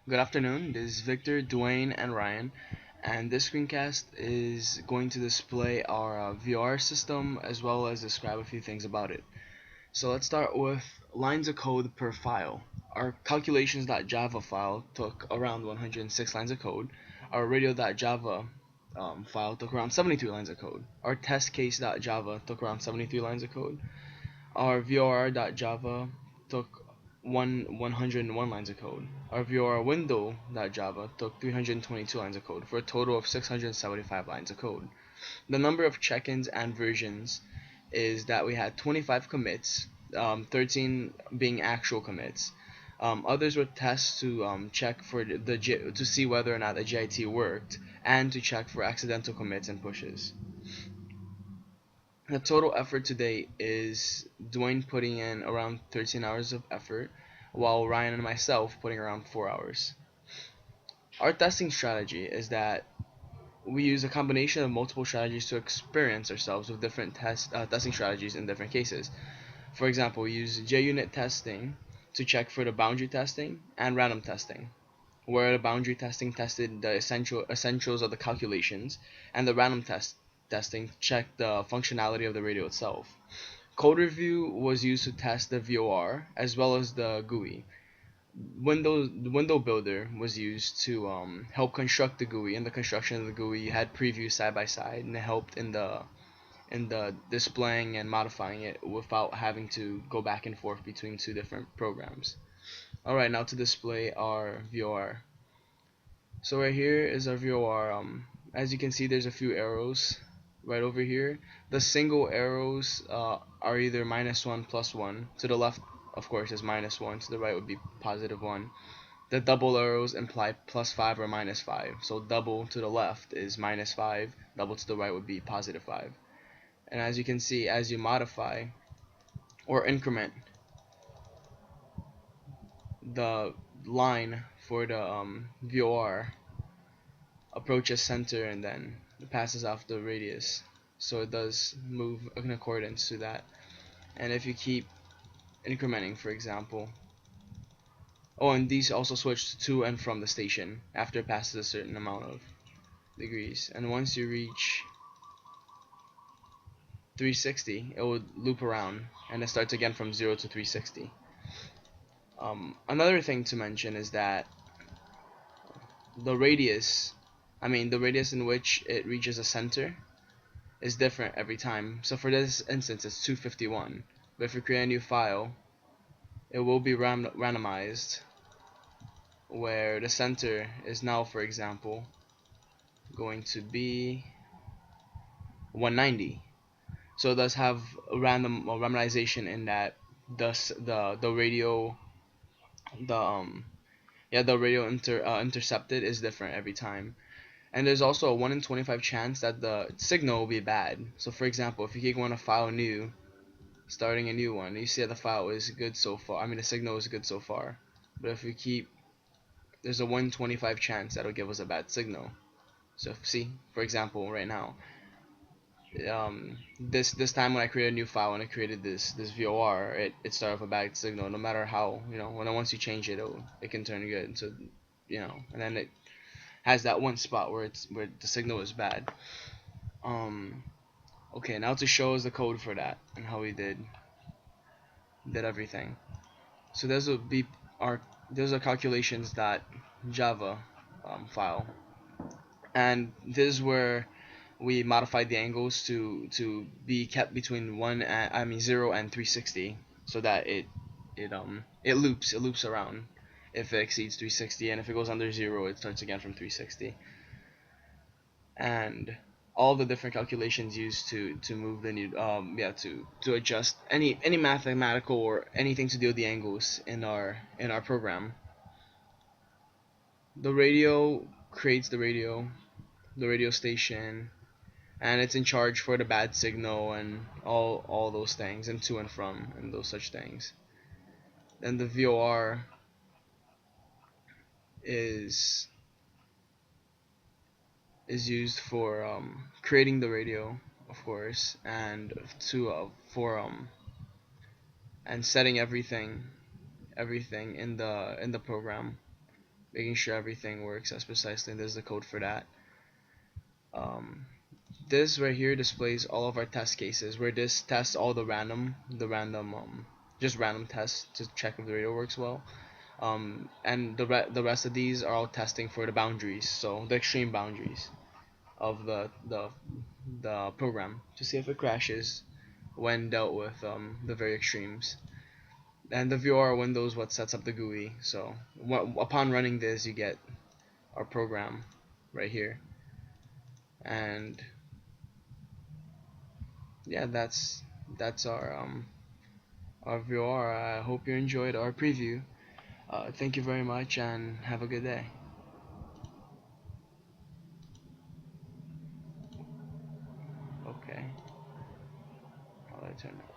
Good afternoon. This is Victor, Dwayne, and Ryan, and this screencast is going to display our VR system as well as describe a few things about it. So let's start with lines of code per file. Our calculations.java file took around 106 lines of code. Our radio.java file took around 73 lines of code. Our testcase.java took around 73 lines of code. Our vor.java took 101 lines of code. Our vor window.java took 322 lines of code for a total of 675 lines of code. The number of check-ins and versions is that we had 25 commits, 13 being actual commits. Others were tests to check for to see whether or not the JIT worked and to check for accidental commits and pushes. The total effort to date is Dwayne putting in around 13 hours of effort, while Ryan and myself putting around 4 hours. Our testing strategy is that we use a combination of multiple strategies to experience ourselves with different testing strategies in different cases. For example, we use JUnit testing to check for the boundary testing and random testing, where the boundary testing tested the essentials of the calculations, and the random testing checked the functionality of the radio itself. Code review was used to test the VOR as well as the GUI. The window builder was used to help construct the GUI. In the construction of the GUI, you had previews side by side, and it helped in the displaying and modifying it without having to go back and forth between two different programs. Alright, now to display our VOR. So right here is our VOR. As you can see, there's a few arrows right over here. The single arrows are either -1, +1. To the left, of course, is -1. To the right would be +1. The double arrows imply +5 or -5. So double to the left is -5. Double to the right would be +5. And as you can see, as you modify or increment the line for the VOR, approaches center and then it passes off the radius, so it does move in accordance to that. And if you keep incrementing, for example, and these also switch to and from the station after it passes a certain amount of degrees, and once you reach 360 it will loop around and it starts again from 0 to 360. Another thing to mention is that the radius the radius in which it reaches a center is different every time. So for this instance, it's 251. But if you create a new file, it will be randomized, where the center is now, for example, going to be 190. So it does have a randomization in that the radio the radio intercepted is different every time. And there's also a 1 in 25 chance that the signal will be bad. So for example, if you keep going to file new, starting a new one, you see that the file is good so far. The signal is good so far. But if we keep, there's a 1 in 25 chance that'll give us a bad signal. So see, for example, right now, this time when I created a new file and I created this VOR, it started with a bad signal. No matter how, once you change it, it can turn good. So and then it has that one spot where the signal is bad. Okay, now to show us the code for that and how we did everything. So there's a calculations.java file, and this is where we modified the angles to be kept between 0 and 360, so that it loops around if it exceeds 360, and if it goes under 0 it starts again from 360. And all the different calculations used to move the new to adjust any mathematical or anything to do with the angles in our program. The radio creates the radio station, and it's in charge for the bad signal and all those things, and to and from and those such things. Then the VOR is used for creating the radio, of course, and to for and setting everything in the program. making sure everything works as precisely. And there's the code for that. Um, this right here displays all of our test cases, where this tests all just random tests to check if the radio works well. And the rest of these are all testing for the boundaries, so the extreme boundaries of the program, to see if it crashes when dealt with the very extremes. And the VR window is what sets up the GUI. So upon running this, you get our program right here. And yeah, that's our VR. I hope you enjoyed our preview. Thank you very much and have a good day. Okay, how do I turn it?